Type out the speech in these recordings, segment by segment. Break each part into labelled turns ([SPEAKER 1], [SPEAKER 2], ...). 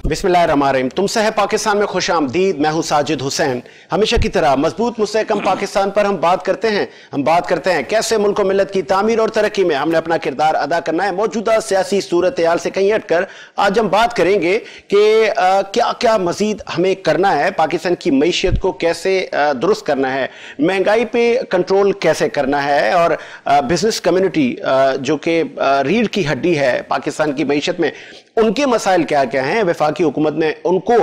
[SPEAKER 1] बिस्मिल्लाहिर्रहमानिर्रहीम। तुमसे है पाकिस्तान में खुश आमदीद। मैं हूं साजिद हुसैन। हमेशा की तरह मजबूत मुस्तहकम पाकिस्तान पर हम बात करते हैं कैसे मुल्क और मिल्लत की तामीर और तरक्की में हमने अपना किरदार अदा करना है। मौजूदा सियासी सूरत हाल से कहीं हटकर आज हम बात करेंगे कि क्या क्या मजीद हमें करना है, पाकिस्तान की मईशत को कैसे दुरुस्त करना है, महंगाई पे कंट्रोल कैसे करना है, और बिजनेस कम्युनिटी जो कि रीढ़ की हड्डी है पाकिस्तान की मईशत में, उनके मसाइल क्या क्या हैं, वफाकी हुकूमत ने उनको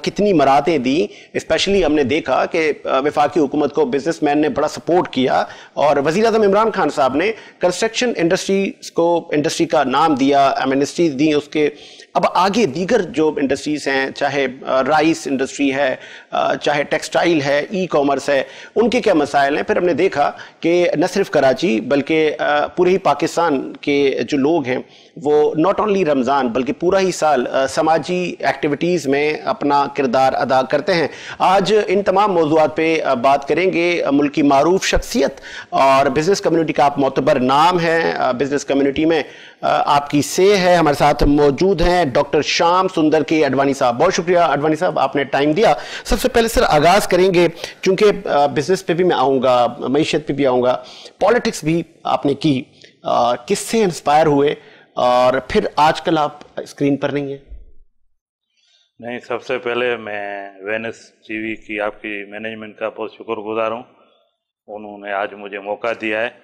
[SPEAKER 1] कितनी मराहतें दी। स्पेशली हमने देखा कि वफाकी हुकूमत को बिजनेसमैन ने बड़ा सपोर्ट किया और वज़ीर आज़म इमरान खान साहब ने कंस्ट्रक्शन इंडस्ट्री का नाम दिया, एमनेस्टी दी उसके। अब आगे दीगर जो इंडस्ट्रीज हैं, चाहे राइस इंडस्ट्री है, चाहे टेक्सटाइल है, ई कॉमर्स है, उनके क्या मसाइल हैं। फिर हमने देखा कि न सिर्फ कराची बल्कि पूरे ही पाकिस्तान के जो लोग हैं वो नॉट ओनली रमज़ान बल्कि पूरा ही साल समाजी एक्टिविटीज़ में अपना किरदार अदा करते हैं। आज इन तमाम मौज़ूआत पे बात करेंगे। मुल्क की मारूफ शख्सियत और बिज़नेस कम्युनिटी का आप मोतबर नाम है, बिज़नेस कम्युनिटी में आपकी से है। हमारे साथ मौजूद हैं डॉक्टर श्याम सुंदर के अडवाणी साहब। बहुत शुक्रिया अडवाणी साहब, आपने टाइम दिया। सबसे पहले सर आगाज़ करेंगे, चूँकि बिज़नेस पे भी मैं आऊँगा, मईशत पे भी आऊँगा, पॉलिटिक्स भी आपने की, किससे इंस्पायर हुए और फिर आजकल आप स्क्रीन पर नहीं है?
[SPEAKER 2] नहीं, सबसे पहले मैं वेनस टीवी की आपकी मैनेजमेंट का बहुत शुक्रगुजार हूँ। उन्होंने आज मुझे मौका दिया है।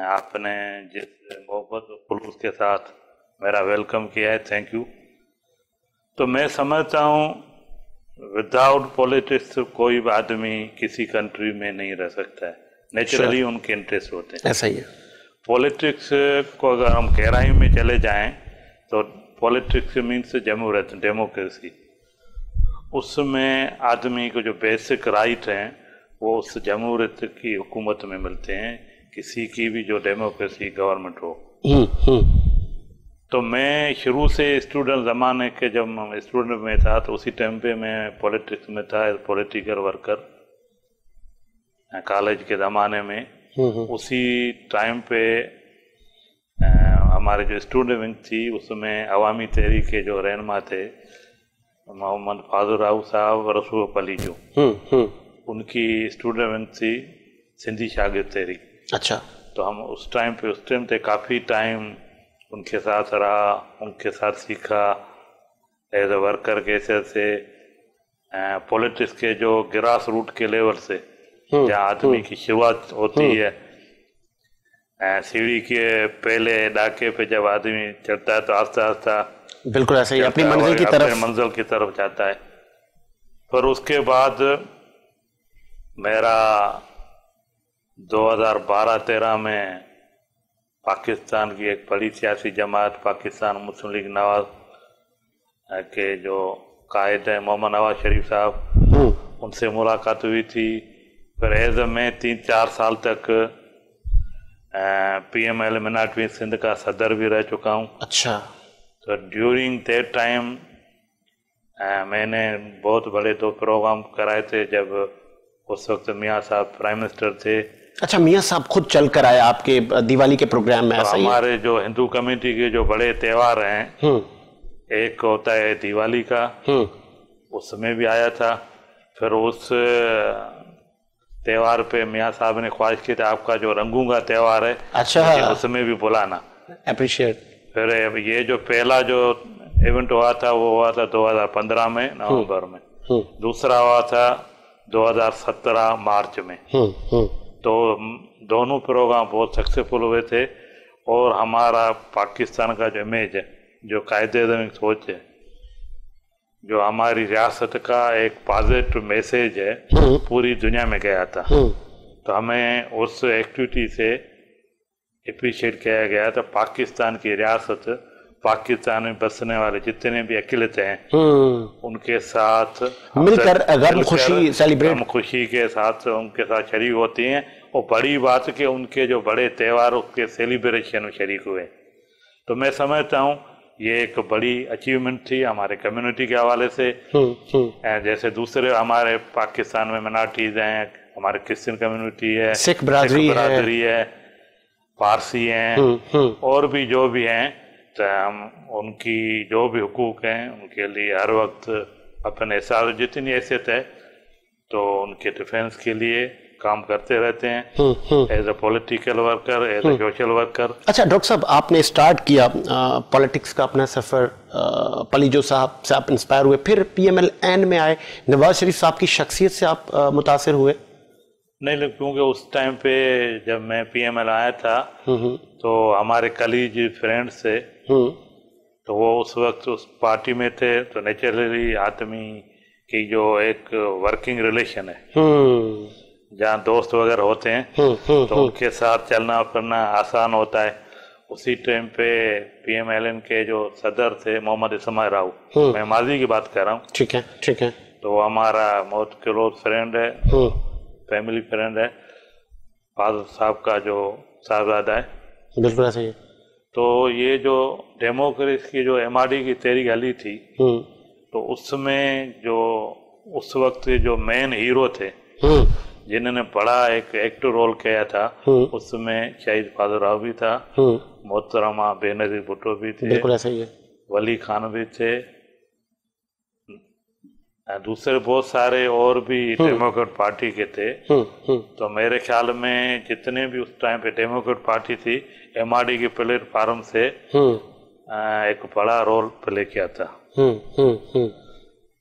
[SPEAKER 2] आपने जिस मोहब्बत और खुलूस के साथ मेरा वेलकम किया है, थैंक यू। तो मैं समझता हूँ विदाउट पॉलिटिक्स कोई भी आदमी किसी कंट्री में नहीं रह सकता है। नेचुरली उनके इंटरेस्ट होते हैं।
[SPEAKER 1] ऐसा ही है।
[SPEAKER 2] पॉलिटिक्स को अगर हम गहराई में चले जाएं तो पॉलिटिक्स मीन्स जमहूरियत, डेमोक्रेसी। उसमें आदमी को जो बेसिक राइट हैं वो उस जमहूरियत की हुकूमत में मिलते हैं, किसी की भी जो डेमोक्रेसी गवर्नमेंट हो। तो मैं शुरू से स्टूडेंट ज़माने के, जब मैं स्टूडेंट में था तो उसी टाइम पे मैं पॉलिटिक्स में था, पॉलिटिकल वर्कर कॉलेज के ज़माने में। उसी टाइम पे हमारे जो स्टूडेंट विंग थी उसमें अवामी तहरीक के जो रहनुमा थे मोहम्मद फाजुर राव साहब, रसूख अली जो, उनकी स्टूडेंट विंग थी सिंधी शागिर्द तहरीक।
[SPEAKER 1] अच्छा।
[SPEAKER 2] तो हम उस टाइम पे काफ़ी टाइम उनके साथ रहा, उनके साथ सीखा एज ए वर्कर कैसे से पॉलिटिक्स के जो ग्रास रूट के लेवल से जहाँ आदमी की शुरुआत होती है, सीढ़ी के पहले डाके पे जब आदमी चढ़ता है तो आस्ता आस्ता
[SPEAKER 1] बिल्कुल ऐसे ही अपनी मंजिल की तरफ
[SPEAKER 2] जाता है। पर उसके बाद मेरा 2012-13 में पाकिस्तान की एक बड़ी सियासी जमात पाकिस्तान मुस्लिम लीग नवाज के जो कायद हैं मोहम्मद नवाज शरीफ साहब, उनसे मुलाकात हुई थी। फिर एज मैं 3-4 साल तक PML मिनाटी सिंध का सदर भी रह चुका हूँ।
[SPEAKER 1] अच्छा।
[SPEAKER 2] तो ड्यूरिंग दैट टाइम मैंने बहुत बड़े 2 प्रोग्राम कराए थे जब उस वक्त मियाँ साहब प्राइम मिनिस्टर थे।
[SPEAKER 1] अच्छा, मियाँ साहब खुद चल कर आए आपके दिवाली के प्रोग्राम में?
[SPEAKER 2] तो हमारे जो हिंदू कम्युनिटी के जो बड़े त्यौहार हैं, एक होता है दिवाली का, उसमें भी आया था। फिर उस त्यौहार पे मियाँ साहब ने ख्वाहिश की थी आपका जो रंगों का त्यौहार है,
[SPEAKER 1] अच्छा,
[SPEAKER 2] उसमें भी बुलाना।
[SPEAKER 1] अप्रिशिएट।
[SPEAKER 2] फिर ये जो पहला जो इवेंट हुआ था वो हुआ था 2015 में नवंबर में, दूसरा हुआ था 2017 मार्च में। तो दोनों प्रोग्राम बहुत सक्सेसफुल हुए थे और हमारा पाकिस्तान का जो इमेज है, जो कायदे सोच है, जो हमारी रियासत का एक पॉजिटिव मैसेज है, पूरी दुनिया में गया था। तो हमें उस एक्टिविटी से अप्रिशिएट किया गया था। पाकिस्तान की रियासत, पाकिस्तान में बसने वाले जितने भी अकेलित हैं उनके साथ
[SPEAKER 1] मिलकर गम
[SPEAKER 2] खुशी के साथ उनके साथ शरीक होती हैं। और बड़ी बात कि उनके जो बड़े त्योहारों के सेलिब्रेशन में शरीक हुए। तो मैं समझता हूँ ये एक बड़ी अचीवमेंट थी हमारे कम्युनिटी के हवाले से। जैसे दूसरे हमारे पाकिस्तान में मिनारिटीज हैं, हमारे क्रिश्चियन कम्युनिटी है,
[SPEAKER 1] सिख बरादरी
[SPEAKER 2] है, पारसी हैं और भी जो भी हैं। तो हम उनकी जो भी हुकूक हैं उनके लिए हर वक्त अपने हिसाब से जितनी हैसियत है तो उनके डिफेंस के लिए काम करते रहते हैं, as a political worker, as a social worker.
[SPEAKER 1] अच्छा डॉक्टर साहब, आपने स्टार्ट किया पॉलिटिक्स का अपना सफ़र, पलीजो साहब से आप इंस्पायर हुए, फिर PMLN में आए, नवाज शरीफ साहब की शख्सियत से आप मुतासिर हुए?
[SPEAKER 2] नहीं, क्योंकि उस टाइम पे जब मैं PML आया था तो हमारे कलीग फ्रेंड्स थे, तो वो उस वक्त उस पार्टी में थे, तो नेचुरली आदमी की जो एक वर्किंग रिलेशन है जहाँ दोस्त वगैरह होते हैं तो उनके साथ चलना फिरना आसान होता है। उसी टाइम पे PMLN के जो सदर थे मोहम्मद इस्माइल राव, मैं माजी की बात कर रहा हूँ, ठीक है, तो वो हमारा बहुत क्लोज फ्रेंड है, फैमिली फ्रेंड है, फादर साहब का जो साहबजादा है।
[SPEAKER 1] बिल्कुल ऐसा ही है।
[SPEAKER 2] तो ये जो डेमोक्रेसी की जो MRD की तहरीक अली थी, तो उसमें जो उस वक्त जो मेन हीरो थे जिन्होंने बड़ा एक एक्टिव रोल किया था, उसमें शहीद फादर राव भी था, मोहतरमा बेनजीर भुट्टो भी थे,
[SPEAKER 1] बिल्कुल ऐसा ही है,
[SPEAKER 2] वली खान भी थे, दूसरे बहुत सारे और भी डेमोक्रेट पार्टी के थे। तो मेरे ख्याल में जितने भी उस टाइम पे डेमोक्रेट पार्टी थी, MRD के प्लेटफार्म से एक बड़ा रोल प्ले किया था।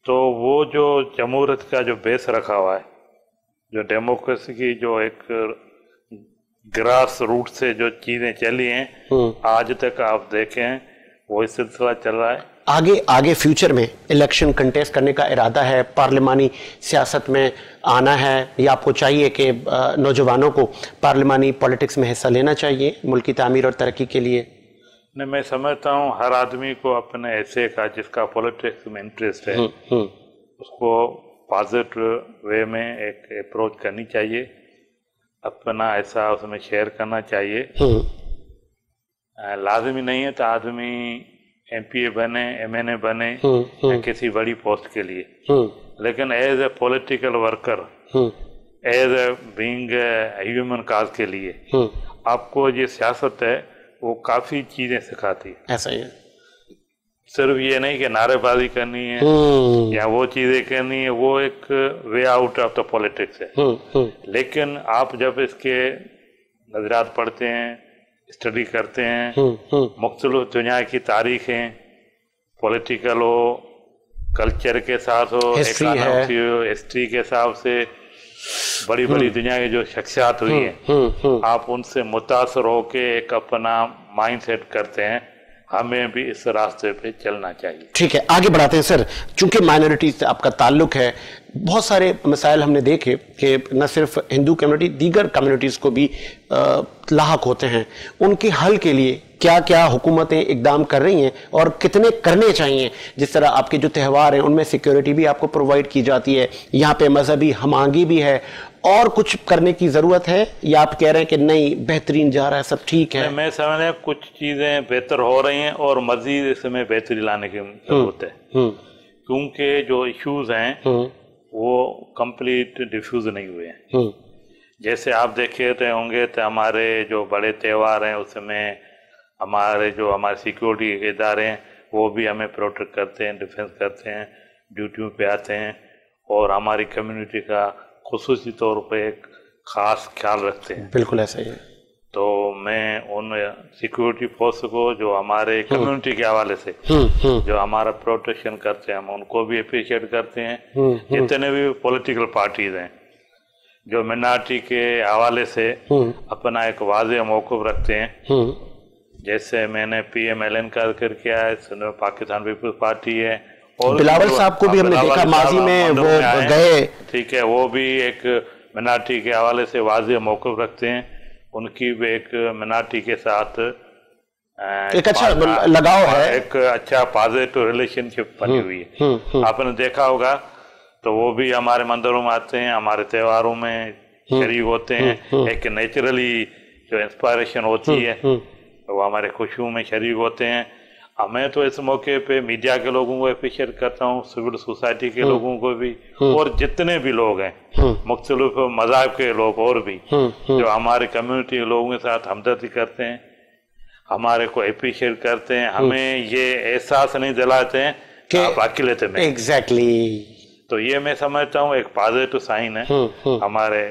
[SPEAKER 2] तो वो जो जमहूरियत का जो बेस रखा हुआ है, जो डेमोक्रेसी की जो एक ग्रास रूट से जो चीजें चली हैं, आज तक आप देखें वही सिलसिला चल रहा है।
[SPEAKER 1] आगे फ्यूचर में इलेक्शन कंटेस्ट करने का इरादा है, पार्लिमानी सियासत में आना है, या आपको चाहिए कि नौजवानों को पार्लिमानी पॉलिटिक्स में हिस्सा लेना चाहिए मुल्क की तामीर और तरक्की के लिए?
[SPEAKER 2] नहीं, मैं समझता हूँ हर आदमी को अपने ऐसे का जिसका पॉलिटिक्स में इंटरेस्ट है उसको पॉजिटिव वे में एक अप्रोच करनी चाहिए, अपना ऐसा उसमें शेयर करना चाहिए। लाजमी नहीं है तो आदमी MPA बने, MNA बने या किसी बड़ी पोस्ट के लिए, लेकिन as a political worker, as a being human cause के लिए आपको ये सियासत है वो काफी चीजें सिखाती है।
[SPEAKER 1] ऐसा ही है,
[SPEAKER 2] सिर्फ ये नहीं कि नारेबाजी करनी है या वो चीजें करनी है, वो एक way out of the politics है। लेकिन आप जब इसके नजरियात पढ़ते हैं, स्टडी करते हैं, मुख्तलिफ दुनिया की तारीखें, पॉलिटिकल हो, कल्चर के साथ हो, इकोनॉमिक हो, हिस्ट्री के हिसाब से बड़ी बड़ी दुनिया की जो शख्सियात हुई हैं, आप उनसे मुतासर होके एक अपना माइंड सेट करते हैं, हमें भी इस रास्ते पे चलना चाहिए। ठीक है, आगे बढ़ाते हैं सर। चूंकि माइनॉरिटी से आपका ताल्लुक है, बहुत सारे मसाइल हमने देखे कि न सिर्फ हिंदू कम्युनिटी, दीगर कम्युनिटीज़ को भी लाहक होते हैं, उनके हल के लिए क्या क्या हुकूमतें इकदाम कर रही हैं और कितने करने चाहिए? जिस तरह आपके जो त्यौहार हैं उनमें सिक्योरिटी भी आपको प्रोवाइड की जाती है, यहाँ पे मजहबी हमांगी भी है, और कुछ करने की ज़रूरत है, या आप कह रहे हैं कि नहीं बेहतरीन जा रहा है, सब ठीक है? मैं समझ रहा हूँ कुछ चीज़ें बेहतर हो रही हैं और मज़ीद इसमें बेहतरी लाने की ज़रूरत है, क्योंकि जो इश्यूज़ हैं वो कंप्लीट डिफ्यूज नहीं हुए हैं। जैसे आप देखे होंगे तो हमारे जो बड़े त्यौहार हैं उसमें हमारे सिक्योरिटी इदारे हैं वो भी हमें प्रोटेक्ट करते हैं, डिफेंस करते हैं, ड्यूटियों पे आते हैं और हमारी कम्युनिटी का खुसूसी तौर पे एक खास ख्याल रखते हैं। बिल्कुल ऐसा ही है। तो मैं उन सिक्योरिटी फोर्स को जो हमारे कम्युनिटी के हवाले से जो हमारा प्रोटेक्शन करते हैं, हम उनको भी अप्रिशिएट करते हैं। जितने भी पॉलिटिकल पार्टीज हैं जो मिनॉरिटी के हवाले से अपना एक वाज़ेह मौक़िफ़ रखते हैं, जैसे मैंने PMLN का जिक्र किया है, पाकिस्तान पीपल्स पार्टी है, और बिलावल साहब को भी हमने देखा माजी में वो गए, ठीक है, वो भी एक मिनॉरिटी के हवाले से वाज़ेह मौक़िफ़ रखते हैं। उनकी भी एक मिनॉरिटी के साथ एक अच्छा लगाव है, एक अच्छा पॉजिटिव रिलेशनशिप बनी हुई है। आपने देखा होगा तो वो भी हमारे मंदिरों में आते हैं, हमारे त्योहारों में शरीक होते हैं, एक नेचुरली जो इंस्पायरेशन होती है वो हमारे खुशियों में शरीक होते हैं। मैं तो इस मौके पे मीडिया के लोगों को अप्रिशिएट करता हूँ, सिविल सोसाइटी के लोगों को भी, और जितने भी लोग हैं मुख्तलिफ मज़हब के लोग और भी जो हमारे कम्युनिटी के लोगों के साथ हमदर्दी करते हैं। हमारे को अप्रिशिएट करते हैं, हमें ये एहसास नहीं दिलाते हैं कि आप अकेले थे में।
[SPEAKER 1] एग्जैक्टली।
[SPEAKER 2] तो ये मैं समझता हूँ एक पॉजिटिव साइन है हमारे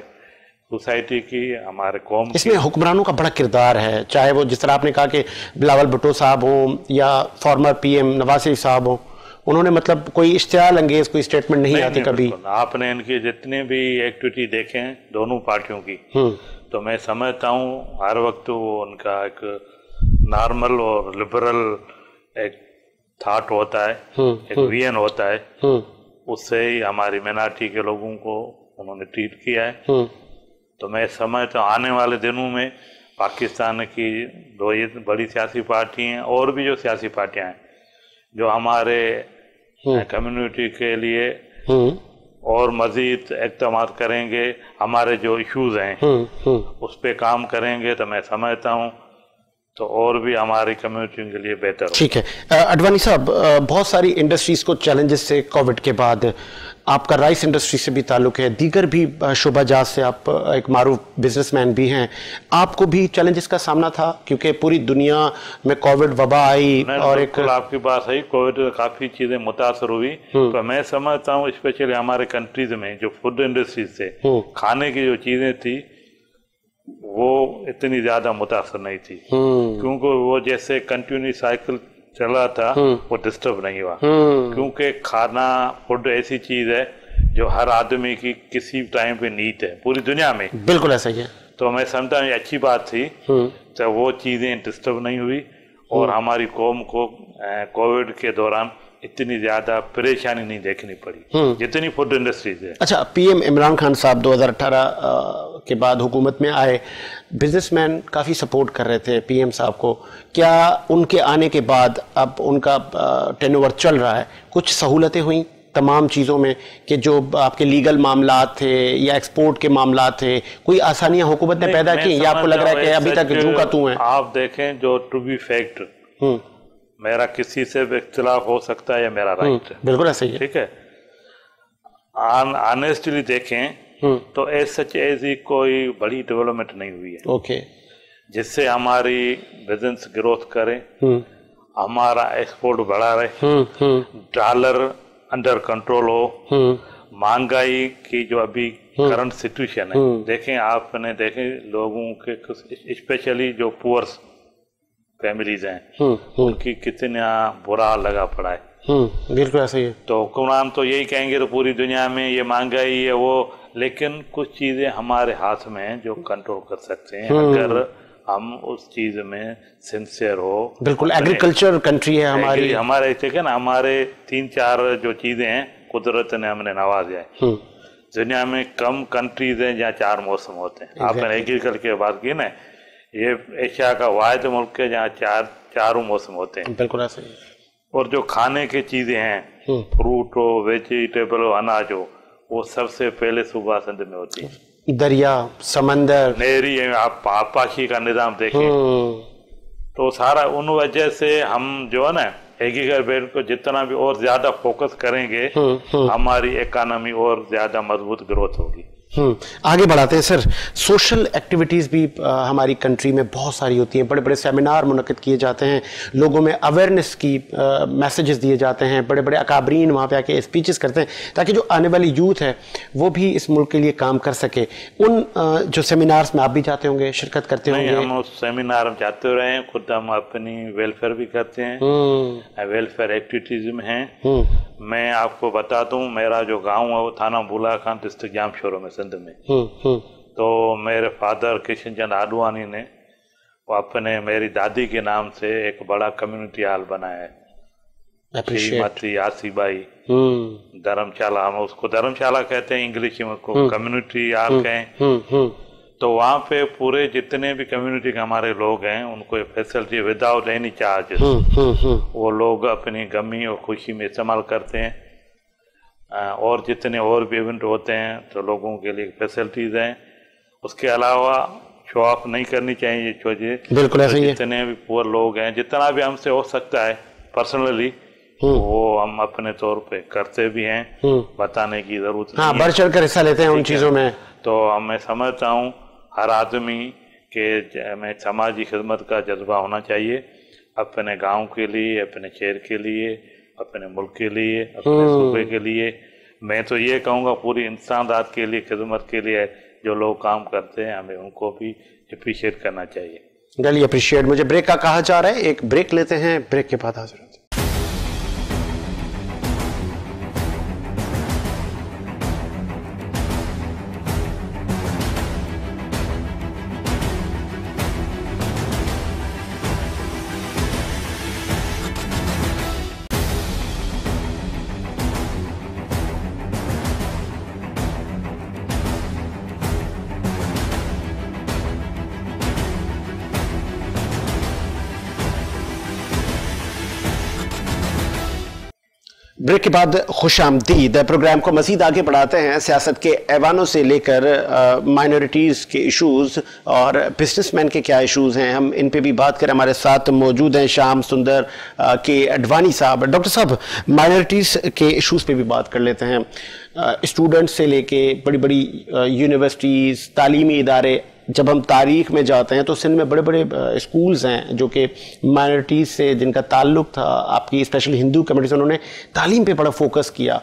[SPEAKER 2] सोसाइटी की, हमारे कौम।
[SPEAKER 1] इसमें हुक्मरानों का बड़ा किरदार है, चाहे वो जिस तरह आपने कहा कि बिलावल भुट्टो साहब हों या फॉर्मर पीएम नवाज शरीफ साहब हों, उन्होंने मतलब कोई इश्तियाल अंगेज कोई स्टेटमेंट नहीं आती कभी।
[SPEAKER 2] आपने इनकी जितने भी एक्टिविटी देखे हैं दोनों पार्टियों की, तो मैं समझता हूँ हर वक्त वो उनका एक नॉर्मल और लिबरल एक थॉट होता है, एक विजन होता है, उससे ही हमारी माइनॉरिटी के लोगों को उन्होंने ट्रीट किया है। तो मैं समझता हूँ आने वाले दिनों में पाकिस्तान की दो ये बड़ी सियासी पार्टी हैं और भी जो सियासी पार्टियां हैं जो हमारे कम्युनिटी के लिए और मजीद इक़दाम करेंगे, हमारे जो इश्यूज हैं उस पर काम करेंगे, तो मैं समझता हूँ तो और भी हमारी कम्युनिटी के लिए बेहतर हो।
[SPEAKER 1] ठीक है अडवाणी साहब, बहुत सारी इंडस्ट्रीज को चैलेंजेस से कोविड के बाद, आपका राइस इंडस्ट्री से भी ताल्लुक है, दीगर भी शोबाजात से आप एक मारूफ बिजनेसमैन भी हैं, आपको भी चैलेंजेस का सामना था क्योंकि पूरी दुनिया में कोविड वबा आई और एक
[SPEAKER 2] आपकी बात है, कोविड काफ़ी चीज़ें मुतासर हुई। तो मैं समझता हूँ स्पेशली हमारे कंट्रीज में जो फूड इंडस्ट्री से खाने की जो चीज़ें थी वो इतनी ज़्यादा मुतासर नहीं थी, क्योंकि वो जैसे कंटिन्यू साइकिल चला था वो डिस्टर्ब नहीं हुआ, क्योंकि खाना फूड ऐसी चीज है जो हर आदमी की किसी टाइम पे नीड है पूरी दुनिया में।
[SPEAKER 1] बिल्कुल ऐसा ही है।
[SPEAKER 2] तो मैं समझता हूँ अच्छी बात थी, तो वो चीजें डिस्टर्ब नहीं हुई और हमारी कौम को कोविड के दौरान इतनी ज्यादा परेशानी नहीं देखनी पड़ी जितनी फूड इंडस्ट्रीज है।
[SPEAKER 1] अच्छा, पीएम इमरान खान साहब 2018 के बाद हुकूमत में आए, बिजनेसमैन काफ़ी सपोर्ट कर रहे थे पीएम साहब को, क्या उनके आने के बाद अब उनका टेनओवर चल रहा है, कुछ सहूलतें हुई तमाम चीज़ों में कि जो आपके लीगल मामलात थे या एक्सपोर्ट के मामलात थे, कोई आसानियां हुकूमत ने पैदा की या आपको लग रहा है कि अभी तक झूठा तू है?
[SPEAKER 2] आप देखें जो टू बी फैक्ट मेरा किसी से भी इख्तिलाफ हो सकता है या मेरा राइट है,
[SPEAKER 1] बिल्कुल ऐसा ही है,
[SPEAKER 2] ठीक है। ऑनेस्टली देखें तो ऐसी कोई बड़ी डेवलपमेंट नहीं हुई है
[SPEAKER 1] ओके
[SPEAKER 2] जिससे हमारी बिजनेस ग्रोथ करे, हमारा एक्सपोर्ट बढ़ा रहे, डॉलर अंडर कंट्रोल हो, महंगाई की जो अभी करंट सिचुएशन है देखें, आपने देखे लोगों के स्पेशली जो पुअर्स फैमिलीज हैं उनकी कितना बुरा लगा पड़ा है।
[SPEAKER 1] बिल्कुल ऐसा ही है।
[SPEAKER 2] तो हुक्मरान तो यही कहेंगे तो पूरी दुनिया में ये महंगाई है वो, लेकिन कुछ चीजें हमारे हाथ में हैं जो कंट्रोल कर सकते हैं अगर हम उस चीज में सिंसियर हो।
[SPEAKER 1] बिल्कुल एग्रीकल्चर कंट्री है हमारी,
[SPEAKER 2] हमारे देखे ना, हमारे 3-4 जो चीजें हैं कुदरत ने हमने नवाजा है। दुनिया में कम कंट्रीज हैं जहाँ 4 मौसम होते हैं। आपने एग्रीकल्चर की बात की ना, ये एशिया का वाहिद मुल्क है जहाँ 4 मौसम होते हैं।
[SPEAKER 1] बिल्कुल ऐसा ही।
[SPEAKER 2] और जो खाने की चीजें हैं, फ्रूट हो, वेजिटेबल हो, अनाज हो, वो सबसे पहले सुबह संध में होती है।
[SPEAKER 1] दरिया, समंदर,
[SPEAKER 2] नहरी, आप आपाशी का निजाम देखें तो सारा उन वजह से हम जो है ना एग्रीकल्चर को जितना भी और ज्यादा फोकस करेंगे हमारी इकोनॉमी और ज्यादा मजबूत ग्रोथ होगी।
[SPEAKER 1] आगे बढ़ाते हैं सर। सोशल एक्टिविटीज़ भी हमारी कंट्री में बहुत सारी होती हैं, बड़े बड़े सेमिनार मुनक़िद किए जाते हैं, लोगों में अवेयरनेस की मैसेजेस दिए जाते हैं, बड़े बड़े अकाबरीन वहाँ पे आके स्पीचेस करते हैं ताकि जो आने वाली यूथ है वो भी इस मुल्क के लिए काम कर सके। उन जो सेमिनार्स में आप भी जाते होंगे, शिरकत करते होंगे?
[SPEAKER 2] हम उस सेमिनार में जाते रहे हैं, खुद हम अपनी वेलफेयर भी करते हैं, वेलफेयर एक्टिविटीज में हैं। मैं आपको बता दूं, मेरा जो गांव है वो थाना बुला खान डिस्ट्रिक्ट जामशोरो में सिंध में। तो मेरे फादर किशन चंद आडवाणी ने वो अपने मेरी दादी के नाम से एक बड़ा कम्युनिटी हॉल बनाया है, श्रीमती आसीबाई धर्मशाला, हम उसको धर्मशाला कहते हैं इंग्लिश में, को कम्युनिटी हॉल कहें। तो वहाँ पे पूरे जितने भी कम्युनिटी के हमारे लोग हैं उनको फैसिलिटी विदाउट एनी चार्ज वो लोग अपनी गमी और खुशी में इस्तेमाल करते हैं। और जितने और भी इवेंट होते हैं तो लोगों के लिए फैसिलिटीज हैं। उसके अलावा शो ऑफ नहीं करनी चाहिए चीजें।
[SPEAKER 1] बिल्कुल ऐसे ही है।
[SPEAKER 2] जितने भी पुअर लोग हैं, जितना भी हमसे हो सकता है पर्सनली वो हम अपने तौर पे करते भी हैं, बताने की जरूरत नहीं है।
[SPEAKER 1] बढ़ चढ़ कर हिस्सा लेते हैं उन चीजों में।
[SPEAKER 2] तो मैं समझता हूँ हर आदमी کہ ہمیں سماجی خدمت کا جذبہ ہونا چاہیے، اپنے گاؤں کے لیے، اپنے شہر کے لیے، اپنے ملک کے لیے، اپنے صوبے کے لیے. میں تو یہ کہوں گا پوری انسانیت کے لیے، خدمت کے لیے جو لوگ کام کرتے ہیں ہمیں ان کو بھی اپریشیٹ کرنا چاہیے.
[SPEAKER 1] Really appreciate. مجھے بریک کا کہا جا رہا ہے، ایک بریک لیتے ہیں، بریک کے بعد حاضر ہوتے ہیں. بریک کے بعد خوش آمدید. پروگرام کو مزید آگے بڑھاتے ہیں. سیاست کے ایوانوں سے لے کر مائنورٹیز کے ایشوز اور بزنس مین کے کیا ایشوز ہیں، ہم ان پہ بھی بات کریں. ہمارے ساتھ موجود ہیں شیام سندر کے اڈوانی صاحب. ڈاکٹر صاحب، مائنورٹیز کے ایشوز پہ بھی بات کر لیتے ہیں. اسٹوڈنٹ سے لے کے بڑی بڑی یونیورسٹیز، تعلیمی ادارے، جب ہم تاریخ میں جاتے ہیں تو سندھ میں بڑے بڑے اسکولز ہیں جو کہ مائنورٹیز سے جن کا تعلق تھا، آپ کی اسپیشلی ہندو کمیونٹی سے، انہوں نے تعلیم پہ بڑا فوکس کیا.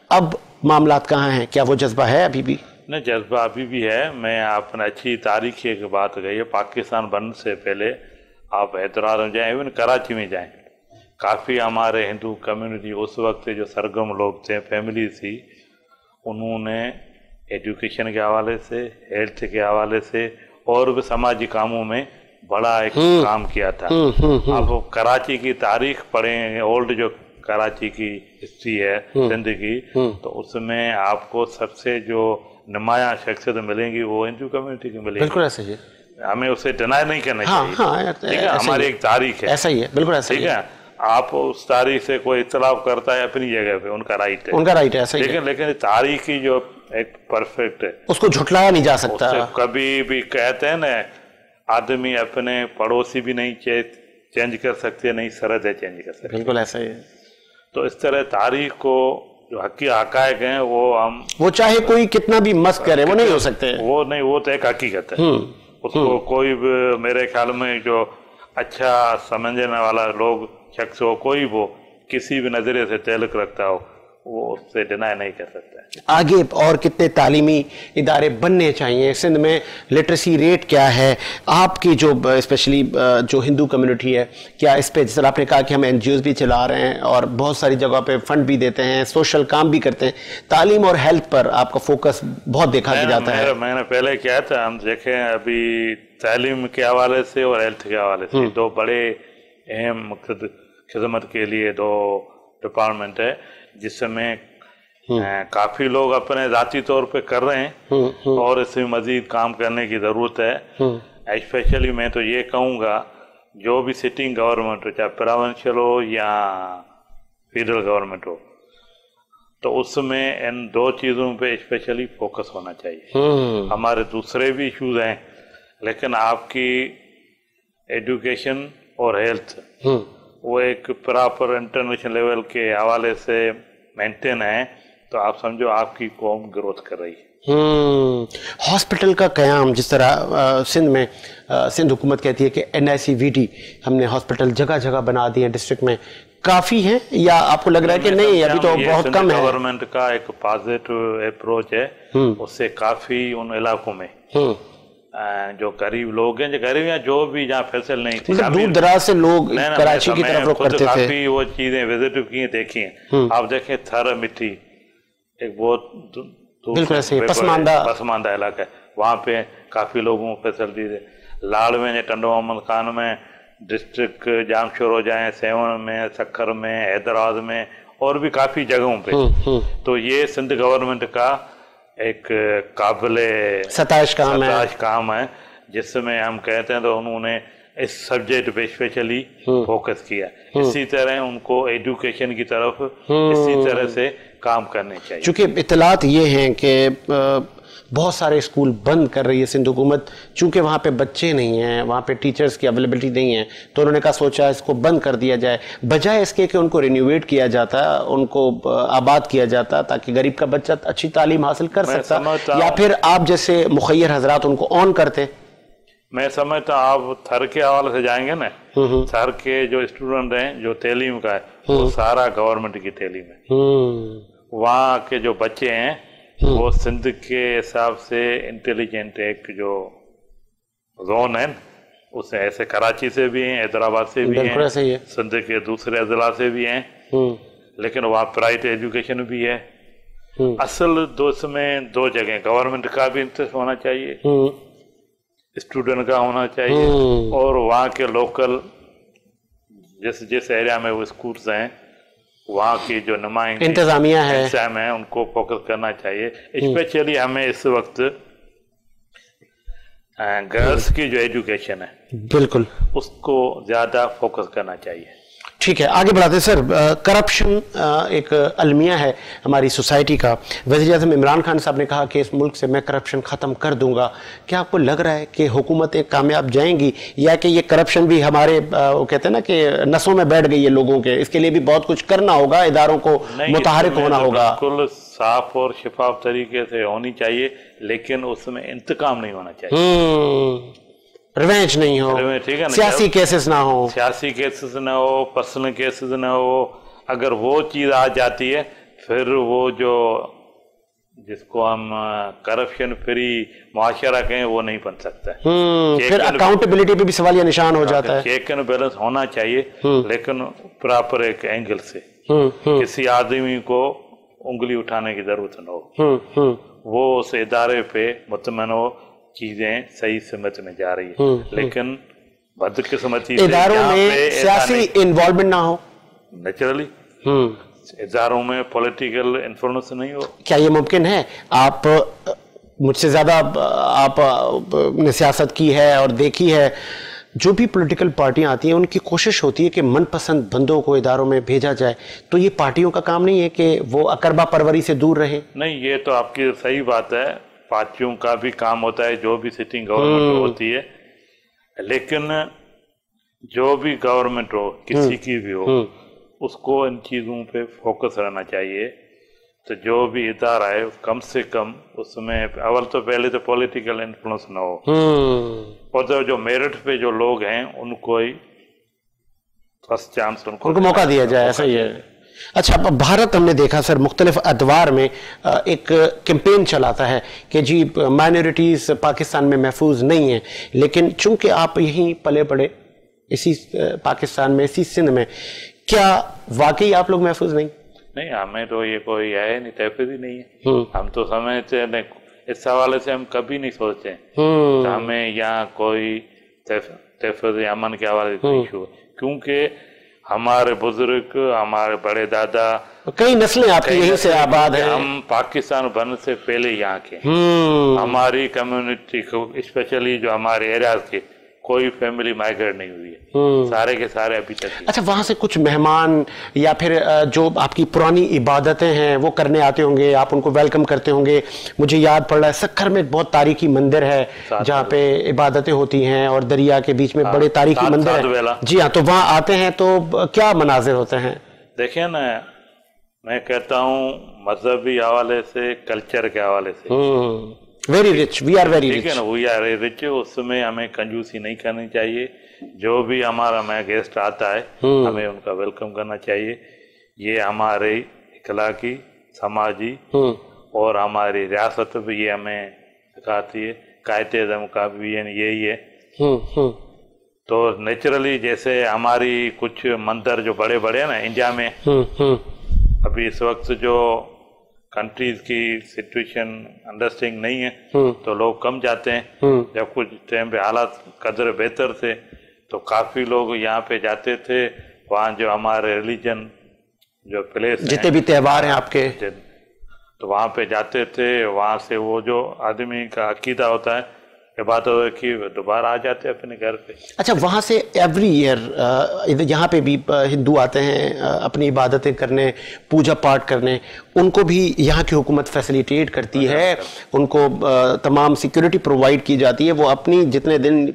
[SPEAKER 1] اب معاملات کہاں ہیں؟ کیا وہ جذبہ ہے ابھی بھی؟
[SPEAKER 2] نہیں، جذبہ ابھی بھی ہے. میں آپ نے اچھی تاریخی ایک بات کہی ہے. پاکستان بننے سے پہلے آپ حیدرآباد میں جائیں، ایون کراچی میں جائیں، کافی ہمارے ہندو کمیونٹی اس وقت جو سرگرم لوگ تھے، فیملی تھی، انہوں نے ایجوکیشن کے حوالے سے، ہیلتھ کے حوالے سے اور بھی سماجی کاموں میں بڑا ایک کام کیا تھا. اب کراچی کی تاریخ پڑھیں، اولڈ جو کراچی کی ہسٹری ہے سندھ کی، تو اس میں آپ کو سب سے جو نمایاں شخصیت ملیں گی وہ ہندو کمیونٹی کی ملیں گی.
[SPEAKER 1] بالکل ایسا ہی ہے،
[SPEAKER 2] ہمیں اسے ڈینائی نہیں کرنا چاہیے. ٹھیک ہے، ہماری ایک تاریخ ہے،
[SPEAKER 1] ایسا ہی ہے، بالکل ایسا ہی ہے.
[SPEAKER 2] ٹھیک ہے، آپ اس تاریخ سے کوئی اختلاف کرتا ہے اپنی جگہ پہ، ان کا رائٹ ہے،
[SPEAKER 1] ان کا رائٹ ہے، ایسا ہی ہے.
[SPEAKER 2] لیکن تاریخ کی جو ایک پرفیکٹ ہے،
[SPEAKER 1] اس کو جھٹلایا نہیں جا سکتا.
[SPEAKER 2] کبھی بھی کہتے ہیں نا، آدمی اپنے پڑوسی بھی نہیں چینج کر سکتے، نہیں سرحدیں چینج کر سکتے.
[SPEAKER 1] بالکل ایسا ہی ہے.
[SPEAKER 2] تو اس طرح تاریخ کو جو حقائق ہیں وہ
[SPEAKER 1] چاہے کوئی کتنا بھی مس کرے وہ نہیں ہو سکتے.
[SPEAKER 2] وہ نہیں، وہ تو ایک حقیقت ہے. اس کو کوئی بھی میرے خیال میں جو اچھا سمجھنے والا لوگ شخص ہو، کوئی وہ کسی بھی نظریے سے تعلق رکھتا ہو، وہ اس سے ڈینائی نہیں کر سکتا.
[SPEAKER 1] آگے اور کتنے تعلیمی ادارے بننے چاہیے؟ سندھ میں لٹریسی ریٹ کیا ہے؟ آپ کی جو اسپیشلی جو ہندو کمیونٹی ہے، کیا اس پہ، جس آپ نے کہا کہ ہم این جی اوز بھی چلا رہے ہیں اور بہت ساری جگہ پہ فنڈ بھی دیتے ہیں، سوشل کام بھی کرتے ہیں، تعلیم اور ہیلتھ پر آپ کا فوکس بہت دیکھا جاتا ہے.
[SPEAKER 2] میں نے پہلے کیا تھا، ہم دیکھیں ابھی تعلیم کے حوالے سے اور ہیلتھ کے حوالے سے دو بڑے اہم مقصد خدمت کے لیے دو ڈپارٹمنٹ ہے، جس میں کافی لوگ اپنے ذاتی طور پہ کر رہے ہیں اور اس میں مزید کام کرنے کی ضرورت ہے. اسپیشلی میں تو یہ کہوں گا، جو بھی سٹنگ گورنمنٹ ہو، چاہے پروونشل ہو یا فیڈرل گورنمنٹ ہو، تو اس میں ان دو چیزوں پہ اسپیشلی فوکس ہونا چاہیے. ہمارے دوسرے بھی ایشوز ہیں، لیکن آپ کی ایجوکیشن اور ہیلتھ وہ ایک پراپر انٹرنیشنل لیول کے حوالے سے مینٹین ہے، تو آپ سمجھو آپ کی قوم گروتھ کر رہی ہے.
[SPEAKER 1] ہاسپٹل کا قیام، جس طرح سندھ میں سندھ حکومت کہتی ہے کہ NICVD ہم نے ہاسپٹل جگہ جگہ بنا دیے ہیں ڈسٹرکٹ میں، کافی ہیں یا آپ کو لگ رہا ہے کہ نہیں ابھی تو بہت کم ہے؟
[SPEAKER 2] گورنمنٹ کا ایک پازیٹو اپروچ ہے، اس سے کافی ان علاقوں میں جو غریب لوگ ہیں، جو غریب یا جو بھی جہاں فیصل نہیں تھے،
[SPEAKER 1] دور دراز سے لوگ کراچی کی طرف رخ کرتے تھے،
[SPEAKER 2] کافی وہ چیزیں وزٹ کی ہیں، دیکھی ہیں. آپ دیکھیں تھر مٹی ایک بہت پسماندہ علاقہ ہے، وہاں پہ کافی لوگوں کو فیسلٹی دے. لاڑ میں، ٹنڈو محمد خان میں، ڈسٹرکٹ جامشور ہو جائیں، سیون میں، سکھر میں، حیدرآباد میں اور بھی کافی جگہوں پہ. تو یہ سندھ گورنمنٹ کا ایک قابل ستائش کام ہے، جس میں ہم کہتے ہیں تو انہوں نے اس سبجیکٹ پہ اسپیشلی فوکس کیا. اسی طرح ان کو ایجوکیشن کی طرف اسی طرح سے کام کرنے چاہیے.
[SPEAKER 1] چونکہ اطلاعات یہ ہیں کہ بہت سارے اسکول بند کر رہی ہے سندھ حکومت، چونکہ وہاں پہ بچے نہیں ہیں، وہاں پہ ٹیچرز کی اویلیبلٹی نہیں ہے، تو انہوں نے کہا سوچا اس کو بند کر دیا جائے، بجائے اس کے کہ ان کو رینیویٹ کیا جاتا، ان کو آباد کیا جاتا تاکہ غریب کا بچہ اچھی تعلیم حاصل کر سکتا، یا پھر آپ جیسے مخیر حضرات ان کو آن کرتے.
[SPEAKER 2] میں سمجھتا ہوں آپ تھر کے حوالے سے جائیں گے نا، تھر کے جو اسٹوڈنٹ ہیں جو تعلیم کا ہے وہ سارا گورنمنٹ کی تعلیم ہے. وہاں کے جو بچے ہیں وہ سندھ کے حساب سے انٹیلیجنٹ ایک جو زون ہے اس میں ایسے کراچی سے بھی ہیں، حیدرآباد سے بھی ہیں، سندھ کے دوسرے اضلاع سے بھی ہیں، لیکن وہاں پرائیویٹ ایجوکیشن بھی ہے. اصل دوست میں دو جگہ گورنمنٹ کا بھی انٹرسٹ ہونا چاہیے، اسٹوڈنٹ کا ہونا چاہیے، اور وہاں کے لوکل جس ایریا میں وہ اسکولز ہیں وہاں کی جو نمائندگی
[SPEAKER 1] انتظامیہ ہے
[SPEAKER 2] ان کو فوکس کرنا چاہیے. اسپیشلی ہمیں اس وقت گرلس کی جو ایجوکیشن ہے
[SPEAKER 1] بالکل
[SPEAKER 2] اس کو زیادہ فوکس کرنا چاہیے.
[SPEAKER 1] ٹھیک ہے، آگے بڑھاتے سر. کرپشن ایک المیہ ہے ہماری سوسائٹی کا. وزیر اعظم عمران خان صاحب نے کہا کہ اس ملک سے میں کرپشن ختم کر دوں گا. کیا آپ کو لگ رہا ہے کہ حکومتیں کامیاب جائیں گی، یا کہ یہ کرپشن بھی ہمارے وہ کہتے ہیں نا کہ نسوں میں بیٹھ گئی ہے لوگوں کے، اس کے لیے بھی بہت کچھ کرنا ہوگا، اداروں کو متحرک ہونا ہوگا؟
[SPEAKER 2] بالکل صاف اور شفاف طریقے سے ہونی چاہیے، لیکن اس میں انتقام نہیں ہونا چاہیے،
[SPEAKER 1] ریونج نہیں ہو،
[SPEAKER 2] ٹھیک ہے نا،
[SPEAKER 1] سیاسی کیسز نہ ہو،
[SPEAKER 2] سیاسی کیسز نہ ہو، پرسنل کیسز نہ ہو. اگر وہ چیز آ جاتی ہے پھر وہ جو جس کو ہم کرپشن فری معاشرہ کہیں وہ نہیں بن سکتا ہے.
[SPEAKER 1] پھر اکاؤنٹیبلٹی پہ بھی سوالیہ نشان ہو جاتا ہے.
[SPEAKER 2] چیک اینڈ بیلنس ہونا چاہیے، لیکن پراپر ایک اینگل سے. کسی آدمی کو انگلی اٹھانے کی ضرورت نہ ہو، وہ اس ادارے پہ مطمئن ہو چیزیں صحیح سمت میں جا رہی ہے، لیکن بدقسمتی سے
[SPEAKER 1] اداروں میں سیاسی انوالومنٹ نہ ہو،
[SPEAKER 2] نیچرلی اداروں میں پولیٹیکل انفلوئنس نہیں ہو.
[SPEAKER 1] کیا یہ ممکن ہے؟ آپ مجھ سے زیادہ آپ نے سیاست کی ہے اور دیکھی ہے، جو بھی پولیٹیکل پارٹیاں آتی ہیں ان کی کوشش ہوتی ہے کہ من پسند بندوں کو اداروں میں بھیجا جائے. تو یہ پارٹیوں کا کام نہیں ہے کہ وہ اقربا پروری سے دور رہیں؟
[SPEAKER 2] نہیں، یہ تو آپ کی صحیح بات ہے، پارٹیوں کا بھی کام ہوتا ہے جو بھی سٹنگ گورنمنٹ ہوتی ہے، لیکن جو بھی گورنمنٹ ہو کسی کی بھی ہو اس کو ان چیزوں پہ فوکس رہنا چاہیے. تو جو بھی ادارہ ہے کم سے کم اس میں اول تو پہلے تو پولیٹیکل انفلوئنس نہ ہو، اور جو میرٹ پہ جو لوگ ہیں ان کو ہی فرسٹ چانس ان کو
[SPEAKER 1] موقع دیا جائے. ایسا ہی ہے. اچھا، بھارت ہم نے دیکھا سر مختلف ادوار میں ایک کیمپین چلاتا ہے کہ جی مائنورٹیز پاکستان میں محفوظ نہیں ہیں، لیکن چونکہ آپ یہیں پلے پڑے اسی پاکستان میں، اسی سندھ میں، کیا واقعی آپ لوگ محفوظ نہیں؟
[SPEAKER 2] نہیں، ہمیں تو یہ کوئی ہے نہیں، تحفظ ہی نہیں ہے. ہم تو سمجھتے ہیں اس حوالے سے ہم کبھی نہیں سوچتے کہ ہمیں یہاں کوئی تحفظ یا امن کے حوالے سے ایشو ہے، کیونکہ ہمارے بزرگ، ہمارے بڑے دادا،
[SPEAKER 1] کئی نسلیں آپ کی یہیں سے آباد ہیں.
[SPEAKER 2] ہم پاکستان بننے سے پہلے یہاں کے، ہماری کمیونٹی کو اسپیشلی جو ہمارے ایریاز کے کوئی فیملی مائیگریٹ نہیں ہوئی ہے، سارے کے سارے ابھی تک.
[SPEAKER 1] اچھا، وہاں سے کچھ مہمان یا پھر جو آپ کی پرانی عبادتیں ہیں وہ کرنے آتے ہوں گے، آپ ان کو ویلکم کرتے ہوں گے. مجھے یاد پڑ رہا ہے سکھر میں ایک بہت تاریخی مندر ہے جہاں پہ عبادتیں ہوتی ہیں، اور دریا کے بیچ میں بڑے تاریخی مندر ہے. جی ہاں، تو وہاں آتے ہیں تو کیا مناظر ہوتے ہیں؟
[SPEAKER 2] دیکھیں نا، میں کہتا ہوں مذہبی حوالے سے، کلچر کے حوالے سے
[SPEAKER 1] very rich, we are very
[SPEAKER 2] rich, we are rich. اس میں ہمیں کنجوسی نہیں کرنی چاہیے. جو بھی ہمارا گیسٹ آتا ہے ہمیں ان کا ویلکم کرنا چاہیے. یہ ہمارے اخلاقی، سماجی اور ہماری ریاست بھی یہ ہمیں سکھاتی ہے. قائد اعظم کا بھی یہی ہے. تو نیچرلی جیسے ہماری کچھ مندر جو بڑے بڑے ہیں نا انڈیا میں، ابھی اس وقت جو کنٹریز کی سچویشن انڈرسٹینڈنگ نہیں ہے تو لوگ کم جاتے ہیں. جب کچھ ٹائم پہ حالات قدر بہتر تھے تو کافی لوگ یہاں پہ جاتے تھے. وہاں جو ہمارے ریلیجن جو پلیس
[SPEAKER 1] جتنے بھی تہوار ہیں آپ کے،
[SPEAKER 2] تو وہاں پہ جاتے تھے. وہاں سے وہ جو آدمی کا عقیدہ ہوتا ہے عبادت کی، دوبارہ آ جاتے ہیں اپنے گھر پہ.
[SPEAKER 1] اچھا، وہاں سے ایوری ایئر یہاں پہ بھی ہندو آتے ہیں اپنی عبادتیں کرنے، پوجا پاٹ کرنے. ان کو بھی یہاں کی حکومت فیسیلیٹیٹ کرتی ہے، ان کو تمام سیکیورٹی پرووائڈ کی جاتی ہے. وہ اپنی جتنے دن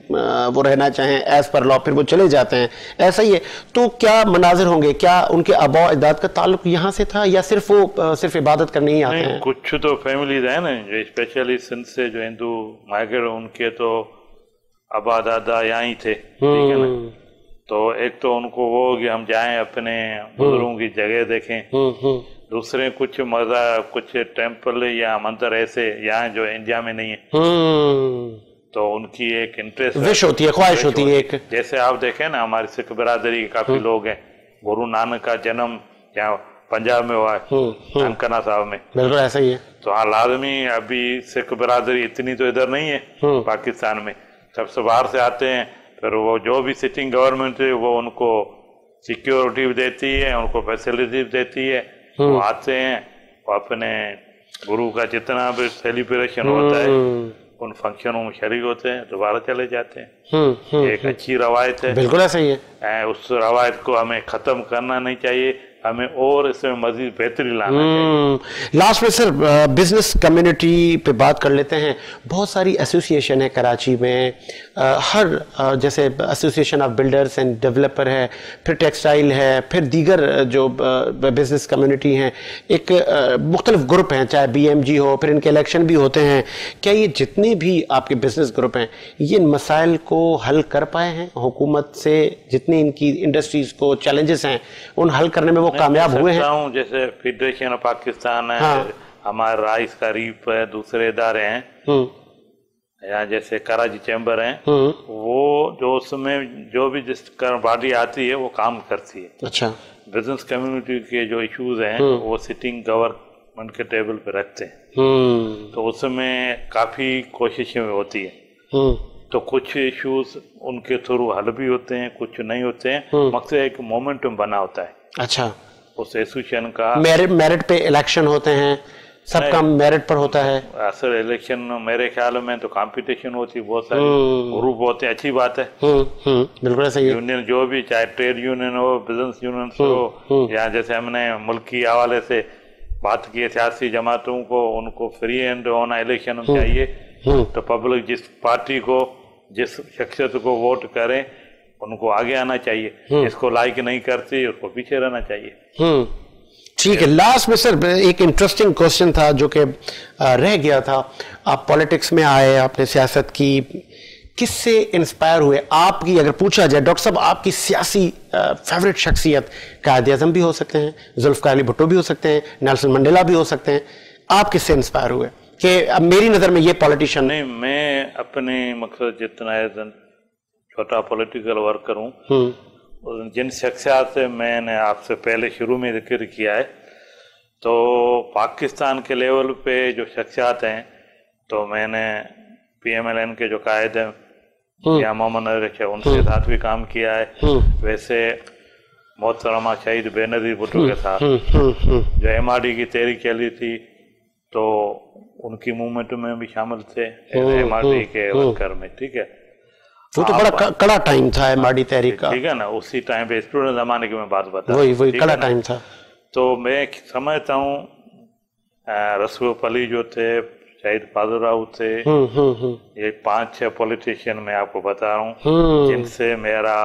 [SPEAKER 1] وہ رہنا چاہیں ایز پر لا پھر وہ چلے جاتے ہیں. ایسا ہی ہے. تو کیا مناظر ہوں گے؟ کیا ان کے آباء و اجداد کا تعلق یہاں سے تھا، یا صرف وہ صرف عبادت کرنے ہی آتے ہیں؟
[SPEAKER 2] کچھ تو فیملیز ہیں نا جو اسپیشلی سندھ سے جو ہندو مائیگریٹ ان کے تو अबा दादा यहाँ ही थे, ठीक है ना। तो एक तो उनको वो कि हम जाएं अपने बुजुर्गों की जगह देखें, दूसरे कुछ मजा कुछ टेम्पल या मंदिर ऐसे यहाँ जो इंडिया में नहीं है, तो उनकी एक इंटरेस्ट
[SPEAKER 1] विश होती है, ख्वाहिश होती है एक।
[SPEAKER 2] जैसे आप देखें ना हमारी सिख बिरादरी के काफी लोग हैं, गुरु नानक का जन्म यहाँ पंजाब में हुआ है, ननकाना साहब में,
[SPEAKER 1] बिल्कुल ऐसा ही है।
[SPEAKER 2] तो हाँ लाजमी अभी सिख बिरादरी इतनी तो इधर नहीं है पाकिस्तान में, सबसे बाहर से आते हैं, फिर वो जो भी सिटिंग गवर्नमेंट है वो उनको सिक्योरिटी भी देती है, उनको फैसिलिटी भी देती है, वो आते हैं, वो अपने गुरु का जितना भी सेलिब्रेशन होता है उन फंक्शनों में शरीक होते हैं, दोबारा चले जाते हैं। एक अच्छी रवायत है,
[SPEAKER 1] बिल्कुल ऐसा ही है।
[SPEAKER 2] उस रवायत को हमें खत्म करना नहीं चाहिए, हमें और इसमें मजीद बेहतरी लाना चाहिए।
[SPEAKER 1] लास्ट में सर बिजनेस कम्युनिटी पे बात कर लेते हैं। बहुत सारी एसोसिएशन है कराची में, हर जैसे association of builders end developer है, फिर टेक्सटाइल है, फिर दीगर जो बिजनेस कम्युनिटी हैं, एक मुख्तलिफ ग्रुप हैं, चाहे BMG हो, फिर इनके इलेक्शन भी होते हैं। क्या ये जितने भी आपके बिजनेस ग्रुप हैं ये इन मसाइल को हल कर पाए हैं हुकूमत से? जितनी इनकी इंडस्ट्रीज को चैलेंजेस हैं उन हल करने में वो कामयाब हुए हैं?
[SPEAKER 2] जैसे फेडरेशन ऑफ पाकिस्तान है, हमारा राइस का रीफ है, दूसरे इदारे हैं या जैसे कराची चैम्बर है, वो जो उसमें जो भी जिस बॉडी आती है वो काम करती है।
[SPEAKER 1] अच्छा,
[SPEAKER 2] बिजनेस कम्युनिटी के जो इश्यूज हैं वो सिटिंग गवर्नमेंट के टेबल पे रखते हैं, तो उसमें काफी कोशिशें होती है, तो कुछ इश्यूज उनके थ्रू हल भी होते हैं, कुछ नहीं होते हैं, मकसद एक मोमेंटम बना होता है।
[SPEAKER 1] अच्छा,
[SPEAKER 2] उस एसोसिएशन का
[SPEAKER 1] मेरिट पे इलेक्शन होते हैं, सबका मेरिट पर होता है।
[SPEAKER 2] असल इलेक्शन मेरे ख्याल में तो कंपटीशन होती है, बहुत सारे ग्रुप होते हैं, अच्छी बात है।
[SPEAKER 1] बिल्कुल सही है।
[SPEAKER 2] यूनियन जो भी, चाहे ट्रेड यूनियन हो, बिजनेस यूनियन हो, या जैसे हमने मुल्क की हवाले से बात की सियासी जमातों को, उनको फ्री एंड होना इलेक्शन चाहिए, तो पब्लिक जिस पार्टी को, जिस शख्सियत को वोट करे उनको आगे आना चाहिए, इसको लाइक नहीं करती उसको पीछे रहना चाहिए।
[SPEAKER 1] ठीक है। लास्ट में सर एक इंटरेस्टिंग क्वेश्चन था जो कि रह गया था। आप पॉलिटिक्स में आए, आपने सियासत की, किससे इंस्पायर हुए? आपकी अगर पूछा जाए डॉक्टर साहब, आपकी सियासी फेवरेट शख्सियत कायद आज़म भी हो सकते हैं, जुल्फ़िकार अली भुट्टो भी हो सकते हैं, नेल्सन मंडेला भी हो सकते हैं, आप किससे इंस्पायर हुए कि अब मेरी नज़र में ये पॉलिटिशियन?
[SPEAKER 2] नहीं, मैं अपने मकसद जितना छोटा पॉलिटिकल वर्कर हूँ, जिन शख्सियात से मैंने आपसे पहले शुरू में जिक्र किया है, तो पाकिस्तान के लेवल पे जो शख्सियात हैं, तो मैंने PMLN के जो कायद हैं या मोहम्मद नज़ीर है उनके साथ भी काम किया है। वैसे मोहतरमा शहीद बेनज़ीर भुट्टो के साथ जो MRD की तहरीक चली थी, तो उनकी मूवमेंट में भी शामिल थे MRD के वर्कर में, ठीक है।
[SPEAKER 1] वो तो बड़ा कड़ा टाइम था MRD तहरीक का,
[SPEAKER 2] ठीक है ना, उसी टाइम पे स्टूडेंट जमाने की मैं बात बता,
[SPEAKER 1] वही कड़ा टाइम था।
[SPEAKER 2] तो मैं समझता हूँ रसूल अली जो थे, शहीद फाजुराव थे, ये 5-6 पॉलिटिशियन मैं आपको बता रहा हूँ जिनसे मेरा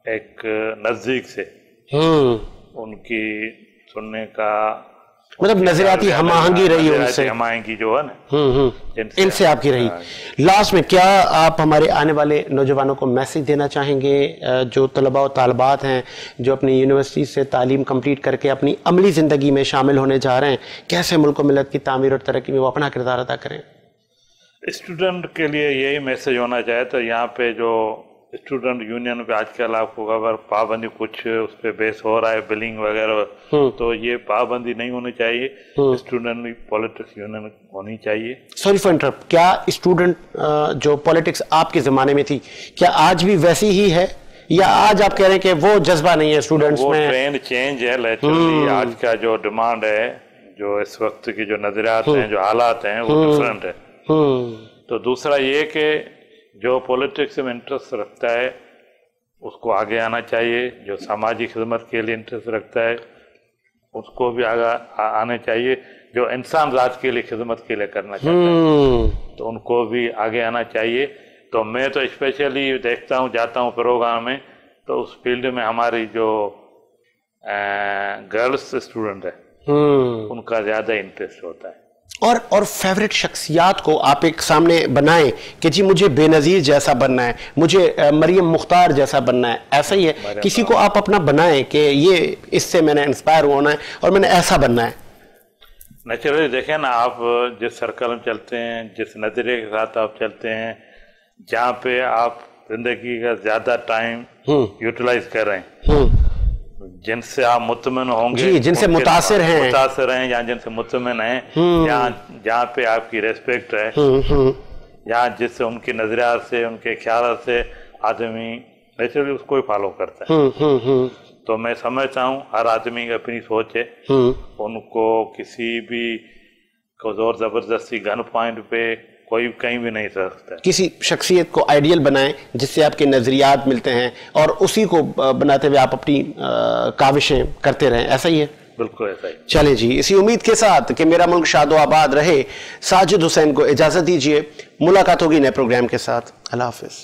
[SPEAKER 2] एक नजदीक से उनकी सुनने का
[SPEAKER 1] मतलब नजरियाती हमाहंगी रही उनसे,
[SPEAKER 2] हमाहंगी जो है ना
[SPEAKER 1] इनसे आपकी रही। लास्ट में क्या आप हमारे आने वाले नौजवानों को मैसेज देना चाहेंगे, जो तलबा और तालबात हैं जो अपनी यूनिवर्सिटी से तालीम कंप्लीट करके अपनी अमली ज़िंदगी में शामिल होने जा रहे हैं, कैसे मुल्क व मिल्लत की तामीर और तरक्की में वो अपना किरदार अदा करें?
[SPEAKER 2] स्टूडेंट के लिए यही मैसेज होना चाहिए। तो यहाँ पे जो स्टूडेंट यूनियन पे आजकल आपको अगर पाबंदी कुछ उस पर बेस हो रहा है, बिलिंग वगैरह, तो ये पाबंदी नहीं होनी चाहिए, स्टूडेंट पॉलिटिक्स यूनियन होनी चाहिए।
[SPEAKER 1] सॉरी फॉर इंटरप्ट, क्या स्टूडेंट जो पॉलिटिक्स आपके ज़माने में थी, क्या आज भी वैसी ही है, या आज आप कह रहे हैं कि वो जज्बा नहीं है स्टूडेंट्स में?
[SPEAKER 2] वो ट्रेंड चेंज है लेटरली। आज का जो डिमांड है, जो इस वक्त की जो नजरियात हैं, जो हालात हैं, वो डिफरेंट है। तो दूसरा ये कि जो पॉलिटिक्स में इंटरेस्ट रखता है उसको आगे आना चाहिए, जो सामाजिक खिदमत के लिए इंटरेस्ट रखता है उसको भी आगे आना चाहिए, जो इंसान ज़ात के लिए खिदमत के लिए करना चाहता है तो उनको भी आगे आना चाहिए। तो मैं तो स्पेशली देखता हूँ, जाता हूँ प्रोग्राम में, तो उस फील्ड में हमारी जो गर्ल्स स्टूडेंट है उनका ज़्यादा इंटरेस्ट होता है।
[SPEAKER 1] اور فیوریٹ شخصیات کو آپ ایک سامنے بنائیں کہ جی مجھے بے نظیر جیسا بننا ہے, مجھے مریم مختار جیسا بننا ہے, ایسا ہی ہے کسی کو آپ اپنا بنائیں کہ یہ اس سے میں نے انسپائر ہونا ہے اور میں نے ایسا بننا ہے.
[SPEAKER 2] نیچرلی دیکھیں نا, آپ جس سرکل میں چلتے ہیں, جس نظریے کے ساتھ آپ چلتے ہیں, جہاں پہ آپ زندگی کا زیادہ ٹائم یوٹیلائز کر رہے ہیں, جن سے آپ مطمئن ہوں گے,
[SPEAKER 1] جی جن سے متاثر ہیں
[SPEAKER 2] یا جن سے مطمئن ہیں, جہاں پہ آپ کی ریسپیکٹ ہے, یہاں جس سے ان کے نظریات سے, ان کے خیالات سے آدمی نیچرلی اس کو ہی فالو کرتا ہے. تو میں سمجھتا ہوں ہر آدمی کی اپنی سوچ ہے, ان کو کسی بھی کو زور زبردستی گن پوائنٹ پہ کوئی کہیں بھی نہیں سکتا.
[SPEAKER 1] کسی شخصیت کو آئیڈیل بنائیں جس سے آپ کے نظریات ملتے ہیں اور اسی کو بناتے ہوئے آپ اپنی کاوشیں کرتے رہیں, ایسا ہی ہے؟
[SPEAKER 2] بالکل ایسا ہی.
[SPEAKER 1] چلیں جی, اسی امید کے ساتھ کہ میرا ملک شاد و آباد رہے, ساجد حسین کو اجازت دیجیے. ملاقات ہوگی نئے پروگرام کے ساتھ. اللہ حافظ.